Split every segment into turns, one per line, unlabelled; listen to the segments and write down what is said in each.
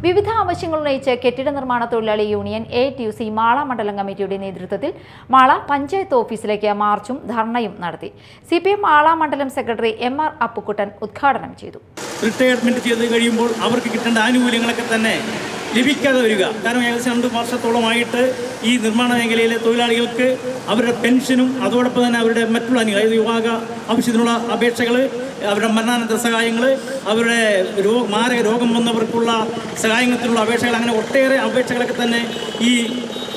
വിവിധ ആവശ്യങ്ങൾ ഉന്നയിച്ച് കെട്ടിട നിർമ്മാണ തൊഴിലാളി യൂണിയൻ ATUC മാള മണ്ഡലം കമ്മിറ്റിയുടെ നേതൃത്വത്തിൽ മാള പഞ്ചായത്ത് ഓഫീസിലേക്ക് മാർച്ചും ധർണയും നടത്തി. CPM മാള മണ്ഡലം സെക്രട്ടറി MR അപ്പുക്കുട്ടൻ ഉദ്ഘാടനം ചെയ്തു.
റിട്ടയർമെന്റ് ചെയ്ത് കഴിയുമ്പോൾ അവർക്ക് കിട്ടേണ്ട ആനുകൂല്യങ്ങളൊക്കെ തന്നെ ലഭിക്കാതെ വരിക. കാരണം ഏകദേശം 2 വർഷത്തോളമായിട്ട് ഈ നിർമ്മാണ മേഖലയിലെ തൊഴിലാളികൾക്ക് അവരുടെ പെൻഷനും അതോടൊപ്പം തന്നെ അവരുടെ മറ്റുള്ള അതായത് വിവാഹ ആവശ്യത്തിനുള്ള അപേക്ഷകൾ, അവരുടെ മരണാനന്തര സഹായങ്ങൾ, അവരുടെ മാരക രോഗം വന്നവർക്കുള്ള സഹായത്തിനുള്ള അപേക്ഷകൾ, അങ്ങനെ ഒട്ടേറെ അപേക്ഷകളൊക്കെ തന്നെ ഈ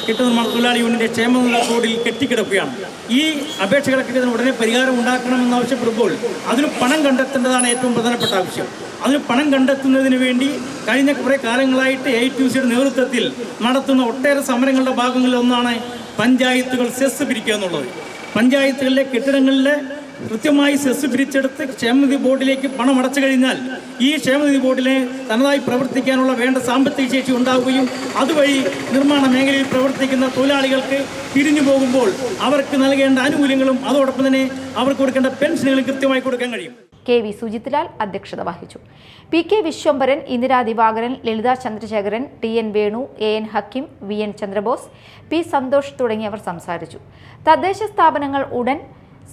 കെട്ടിട നിർമ്മാണ തൊഴിലാളി യൂണിയൻ്റെ ക്ഷേമനിധി ബോർഡിൽ കെട്ടിക്കിടക്കുകയാണ്. ഈ അപേക്ഷകളൊക്കെ ഉടനെ പരിഹാരം ഉണ്ടാക്കണമെന്നാവശ്യപ്പെടുമ്പോൾ അതിന് പണം കണ്ടെത്തേണ്ടതാണ് ഏറ്റവും പ്രധാനപ്പെട്ട ആവശ്യം. അതിന് പണം കണ്ടെത്തുന്നതിന് വേണ്ടി കഴിഞ്ഞ കുറേ കാലങ്ങളായിട്ട് ATUCയുടെ നേതൃത്വത്തിൽ നടത്തുന്ന ഒട്ടേറെ സമരങ്ങളുടെ ഭാഗങ്ങളിൽ ഒന്നാണ് പഞ്ചായത്തുകൾ സെസ് പിരിക്കുക എന്നുള്ളത്. പഞ്ചായത്തുകളിലെ കെട്ടിടങ്ങളിലെ കൃത്യമായി സെസ് പിരിച്ചെടുത്ത് ക്ഷേമനിധി ബോർഡിലേക്ക് പണം അടച്ചു കഴിഞ്ഞാൽ ഈ ക്ഷേമനിധി ബോർഡിനെ തനതായി പ്രവർത്തിക്കാനുള്ള വേണ്ട സാമ്പത്തിക ശേഷി ഉണ്ടാവുകയും അതുവഴി നിർമ്മാണ മേഖലയിൽ പ്രവർത്തിക്കുന്ന തൊഴിലാളികൾക്ക് പിരിഞ്ഞു പോകുമ്പോൾ അവർക്ക് നൽകേണ്ട ആനുകൂല്യങ്ങളും അതോടൊപ്പം തന്നെ അവർക്ക് കൊടുക്കേണ്ട പെൻഷനുകളും കൃത്യമായി കൊടുക്കാൻ കഴിയും.
KV സുജിത്ലാൽ അധ്യക്ഷത വഹിച്ചു. PK Vishwambharan, Indira Divakaran, Lalitha Chandrasekharan, TN Venu, AN Hakim, VN Chandrabose, P Santhosh തുടങ്ങിയവർ സംസാരിച്ചു. തദ്ദേശ സ്ഥാപനങ്ങൾ ഉടൻ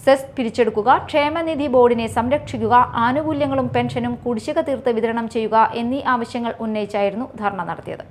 സെസ് പിരിച്ചെടുക്കുക, ക്ഷേമനിധി ബോർഡിനെ സംരക്ഷിക്കുക, ആനുകൂല്യങ്ങളും പെൻഷനും കുടിശ്ശിക തീർത്ത് വിതരണം ചെയ്യുക എന്നീ ആവശ്യങ്ങൾ ഉന്നയിച്ചായിരുന്നു ധർണ നടത്തിയത്.